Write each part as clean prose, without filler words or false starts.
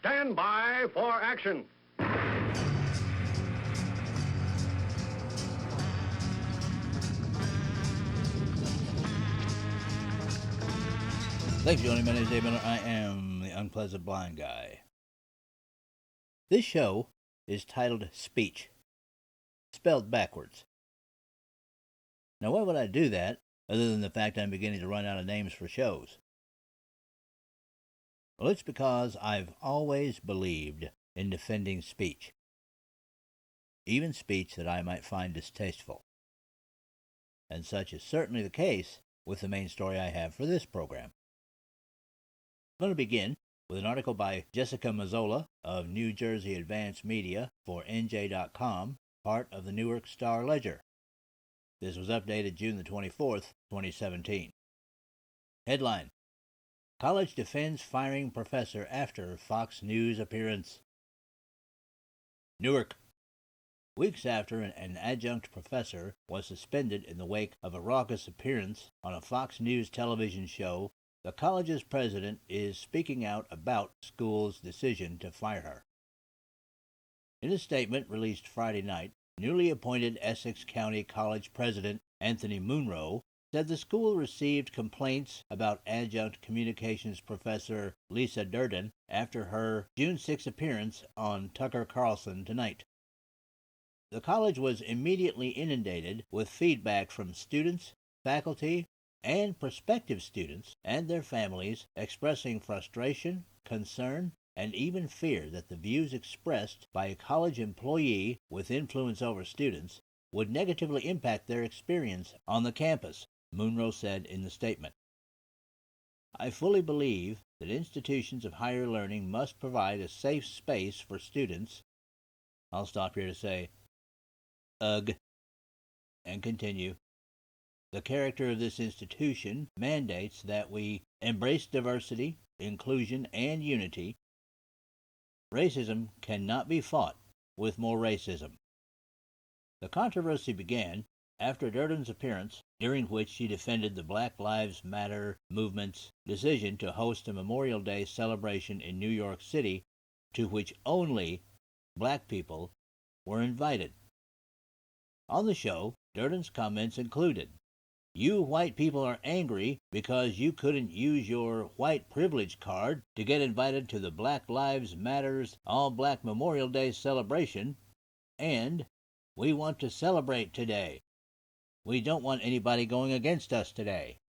stand by for action. Thanks for joining me. My name is Dave Miller. I am the Unpleasant Blind Guy. This show is titled Speech, spelled backwards. Now, why would I do that, other than the fact I'm beginning to run out of names for shows? Well, it's because I've always believed in defending speech, even speech that I might find distasteful. And such is certainly the case with the main story I have for this program. I'm going to begin with an article by Jessica Mazzola of New Jersey Advanced Media for NJ.com, part of the Newark Star Ledger. This was updated June the 24th, 2017. Headline: College defends firing professor after Fox News appearance. Newark. Weeks after an adjunct professor was suspended in the wake of a raucous appearance on a Fox News television show, the college's president is speaking out about the school's decision to fire her. In a statement released Friday night, newly appointed Essex County College President Anthony Munro said the school received complaints about adjunct communications professor Lisa Durden after her June 6 appearance on Tucker Carlson Tonight. The college was immediately inundated with feedback from students, faculty, and prospective students and their families expressing frustration, concern, and even fear that the views expressed by a college employee with influence over students would negatively impact their experience on the campus, Munro said in the statement. I fully believe that institutions of higher learning must provide a safe space for students. I'll stop here to say, ugh, and continue. The character of this institution mandates that we embrace diversity, inclusion, and unity. Racism cannot be fought with more racism. The controversy began after Durden's appearance, during which she defended the Black Lives Matter movement's decision to host a Memorial Day celebration in New York City, to which only black people were invited. On the show, Durden's comments included, "You white people are angry because you couldn't use your white privilege card to get invited to the Black Lives Matter's All-Black Memorial Day celebration, and we want to celebrate today. We don't want anybody going against us today."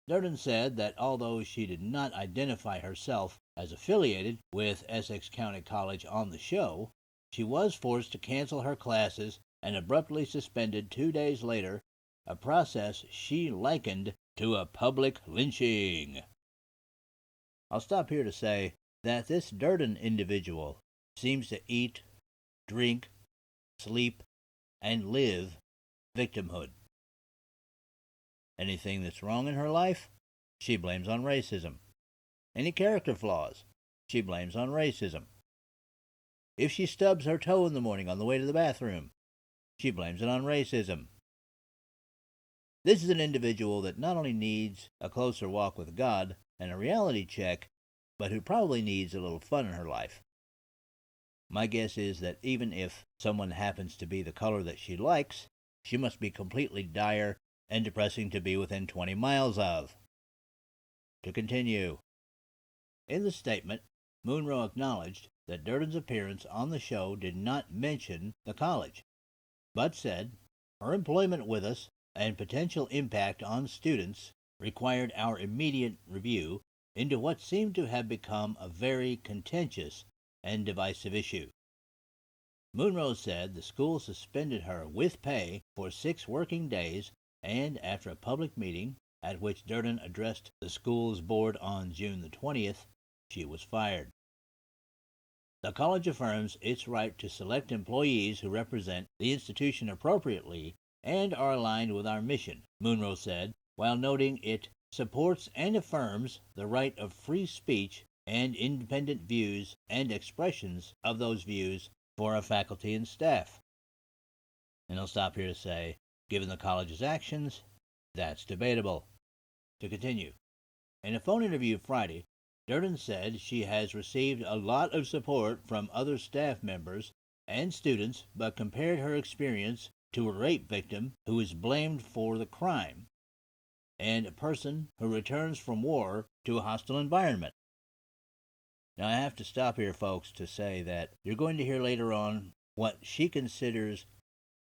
Durden said that although she did not identify herself as affiliated with Essex County College on the show, she was forced to cancel her classes and abruptly suspended 2 days later, a process she likened to a public lynching. I'll stop here to say that this Durden individual seems to eat, drink, sleep, and live victimhood. Anything that's wrong in her life, she blames on racism. Any character flaws, she blames on racism. If she stubs her toe in the morning on the way to the bathroom, she blames it on racism. This is an individual that not only needs a closer walk with God and a reality check, but who probably needs a little fun in her life. My guess is that even if someone happens to be the color that she likes, she must be completely dire and depressing to be within 20 miles of. To continue. In the statement, Munro acknowledged that Durden's appearance on the show did not mention the college, but said, her employment with us and potential impact on students required our immediate review into what seemed to have become a very contentious and divisive issue. Munro said the school suspended her with pay for 6 working days, and after a public meeting at which Durden addressed the school's board on June the 20th, she was fired. The college affirms its right to select employees who represent the institution appropriately and are aligned with our mission, Munro said, while noting it supports and affirms the right of free speech and independent views and expressions of those views for our faculty and staff. And I'll stop here to say, given the college's actions, that's debatable. To continue. In a phone interview Friday, Durden said she has received a lot of support from other staff members and students, but compared her experience to a rape victim who is blamed for the crime and a person who returns from war to a hostile environment. Now, I have to stop here, folks, to say that you're going to hear later on what she considers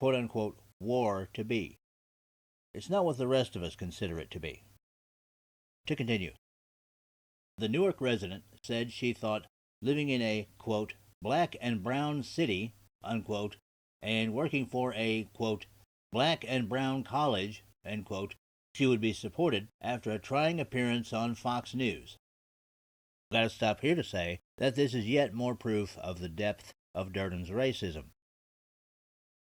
quote-unquote war to be. It's not what the rest of us consider it to be. To continue, the Newark resident said she thought living in a, quote, black and brown city, unquote, and working for a, quote, black and brown college, end quote, she would be supported after a trying appearance on Fox News. I've got to stop here to say that this is yet more proof of the depth of Durden's racism.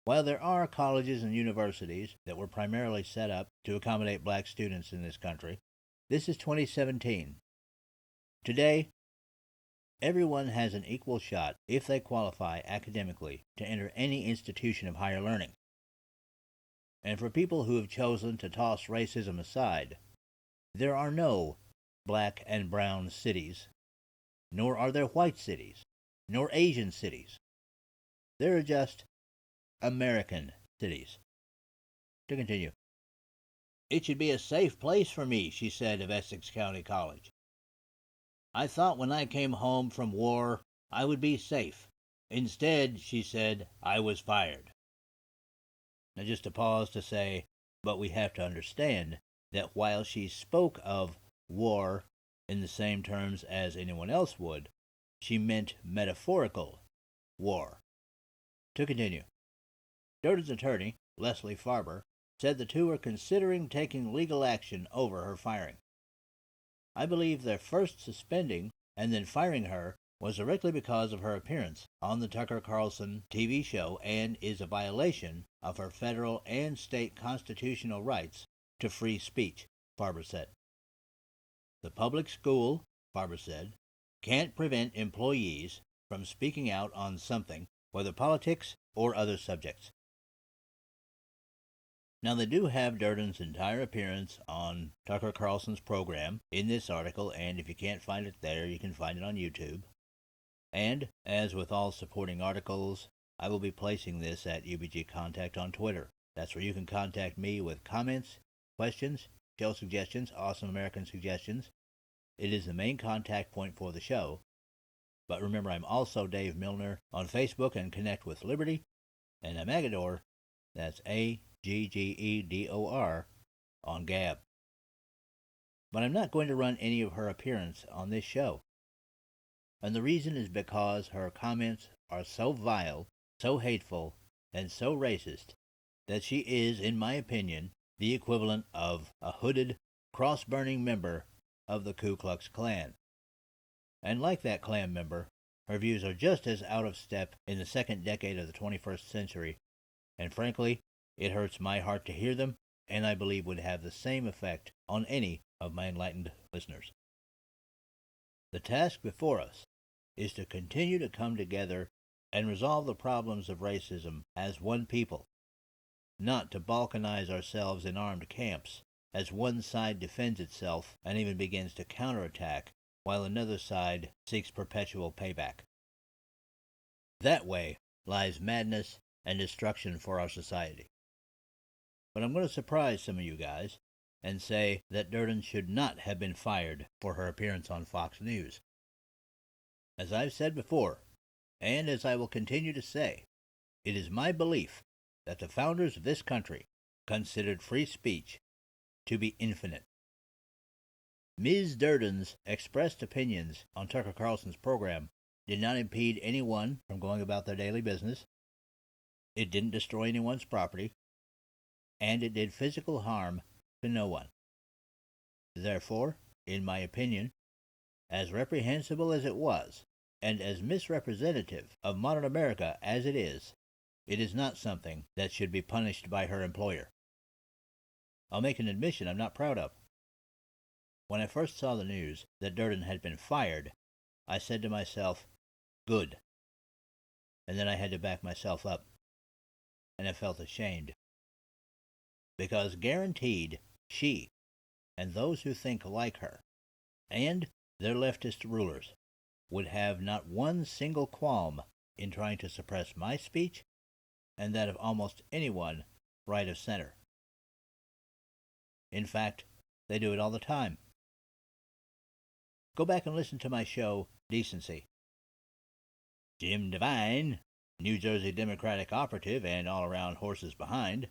While there are colleges and universities that were primarily set up to accommodate black students in this country, this is 2017. Today, everyone has an equal shot, if they qualify academically, to enter any institution of higher learning. And for people who have chosen to toss racism aside, there are no black and brown cities, nor are there white cities, nor Asian cities. There are just American cities. To continue, it should be a safe place for me, she said of Essex County College. I thought when I came home from war I would be safe. Instead, she said, I was fired. Now just to pause to say, but we have to understand that while she spoke of war in the same terms as anyone else would, she meant metaphorical war. To continue, Durden's attorney, Leslie Farber, said the two are considering taking legal action over her firing. I believe their first suspending and then firing her was directly because of her appearance on the Tucker Carlson TV show and is a violation of her federal and state constitutional rights to free speech, Farber said. The public school, Farber said, can't prevent employees from speaking out on something, whether politics or other subjects. Now, they do have Durden's entire appearance on Tucker Carlson's program in this article, and if you can't find it there, you can find it on YouTube. And, as with all supporting articles, I will be placing this at UBG Contact on Twitter. That's where you can contact me with comments, questions, show suggestions, awesome American suggestions. It is the main contact point for the show. But remember, I'm also Dave Milner on Facebook and Connect with Liberty, and Amagador, that's Aggedor, on Gab. But I'm not going to run any of her appearance on this show. And the reason is because her comments are so vile, so hateful, and so racist that she is, in my opinion, the equivalent of a hooded, cross-burning member of the Ku Klux Klan. And like that Klan member, her views are just as out of step in the second decade of the 21st century, and frankly, it hurts my heart to hear them, and I believe would have the same effect on any of my enlightened listeners. The task before us is to continue to come together and resolve the problems of racism as one people, not to balkanize ourselves in armed camps as one side defends itself and even begins to counterattack while another side seeks perpetual payback. That way lies madness and destruction for our society. But I'm going to surprise some of you guys and say that Durden should not have been fired for her appearance on Fox News. As I've said before, and as I will continue to say, it is my belief that the founders of this country considered free speech to be infinite. Ms. Durden's expressed opinions on Tucker Carlson's program did not impede anyone from going about their daily business. It didn't destroy anyone's property, and it did physical harm to no one. Therefore, in my opinion, as reprehensible as it was, and as misrepresentative of modern America as it is not something that should be punished by her employer. I'll make an admission I'm not proud of. When I first saw the news that Durden had been fired, I said to myself, good. And then I had to back myself up, and I felt ashamed. Because guaranteed, she, and those who think like her, and their leftist rulers would have not one single qualm in trying to suppress my speech and that of almost anyone right of center. In fact, they do it all the time. Go back and listen to my show, Decency. Jim Devine, New Jersey Democratic operative and all-around horses behind,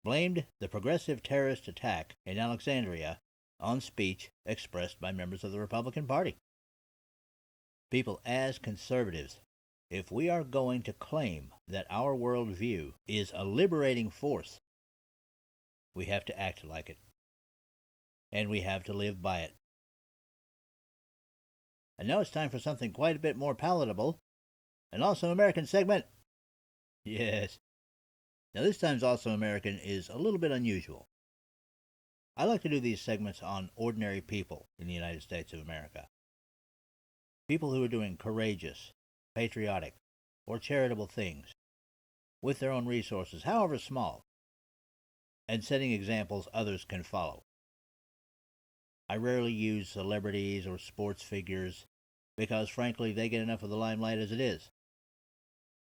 blamed the progressive terrorist attack in Alexandria on speech expressed by members of the Republican Party. People, as conservatives, if we are going to claim that our worldview is a liberating force, we have to act like it. And we have to live by it. And now it's time for something quite a bit more palatable, an Also American segment. Yes. Now this time's Also American is a little bit unusual. I like to do these segments on ordinary people in the United States of America. People who are doing courageous, patriotic, or charitable things with their own resources, however small, and setting examples others can follow. I rarely use celebrities or sports figures because, frankly, they get enough of the limelight as it is.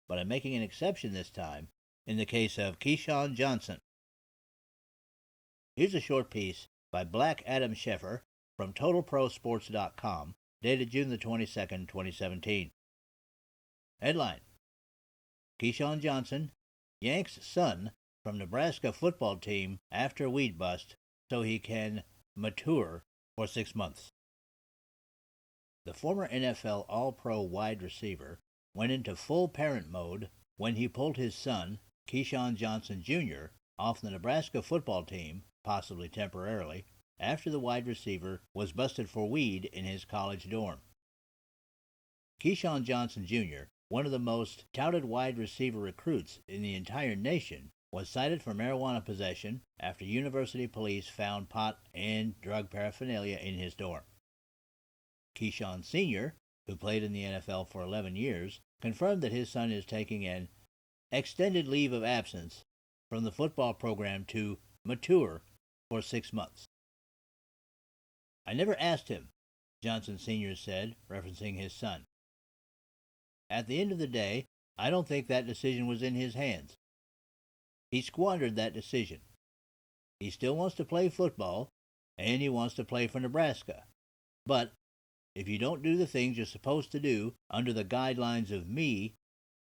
But I'm making an exception this time in the case of Keyshawn Johnson. Here's a short piece by Black Adam Scheffer from TotalProSports.com, dated June the 22nd, 2017. Headline: Keyshawn Johnson yanks son from Nebraska football team after weed bust so he can mature for 6 months. The former NFL All-Pro wide receiver went into full parent mode when he pulled his son, Keyshawn Johnson Jr., off the Nebraska football team, possibly temporarily, after the wide receiver was busted for weed in his college dorm. Keyshawn Johnson Jr., one of the most touted wide receiver recruits in the entire nation, was cited for marijuana possession after university police found pot and drug paraphernalia in his dorm. Keyshawn Sr., who played in the NFL for 11 years, confirmed that his son is taking an extended leave of absence from the football program to mature for 6 months. I never asked him, Johnson Sr. said, referencing his son. At the end of the day, I don't think that decision was in his hands. He squandered that decision. He still wants to play football, and he wants to play for Nebraska. But if you don't do the things you're supposed to do under the guidelines of me,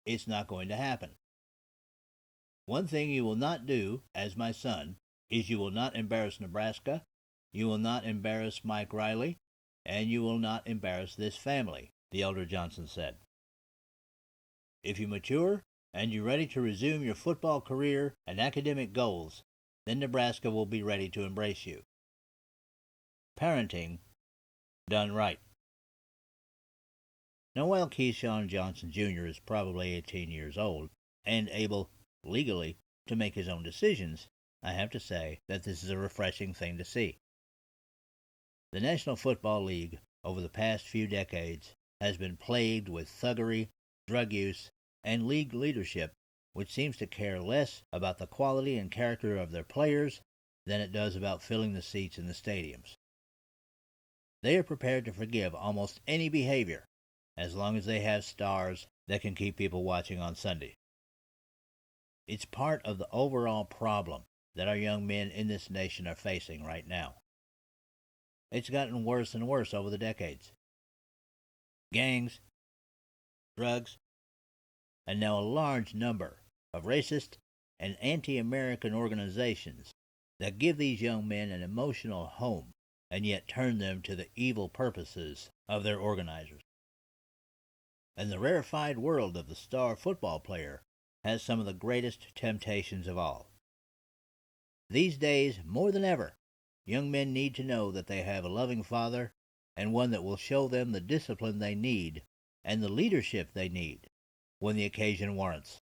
it's not going to happen. One thing you will not do, as my son, is you will not embarrass Nebraska, you will not embarrass Mike Riley, and you will not embarrass this family, the elder Johnson said. If you mature and you're ready to resume your football career and academic goals, then Nebraska will be ready to embrace you. Parenting done right. Now, while Keyshawn Johnson Jr. is probably 18 years old and able, legally, to make his own decisions, I have to say that this is a refreshing thing to see. The National Football League, over the past few decades, has been plagued with thuggery, drug use, and league leadership which seems to care less about the quality and character of their players than it does about filling the seats in the stadiums. They are prepared to forgive almost any behavior as long as they have stars that can keep people watching on Sunday. It's part of the overall problem that our young men in this nation are facing right now. It's gotten worse and worse over the decades. Gangs, drugs, and now a large number of racist and anti-American organizations that give these young men an emotional home and yet turn them to the evil purposes of their organizers. And the rarefied world of the star football player has some of the greatest temptations of all. These days, more than ever, young men need to know that they have a loving father and one that will show them the discipline they need and the leadership they need when the occasion warrants.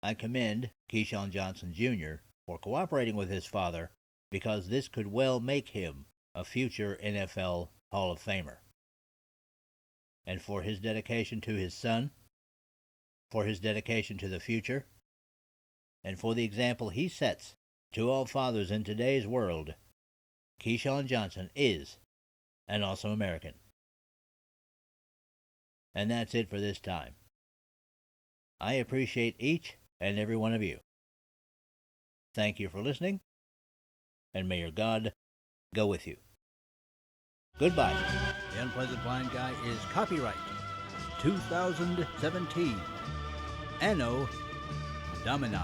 I commend Keyshawn Johnson Jr. for cooperating with his father because this could well make him a future NFL Hall of Famer. And for his dedication to his son, for his dedication to the future, and for the example he sets to all fathers in today's world, Keyshawn Johnson is and also American. And that's it for this time. I appreciate each and every one of you. Thank you for listening, and may your God go with you. Goodbye. The Unpleasant Blind Guy is copyright 2017. Anno Domini.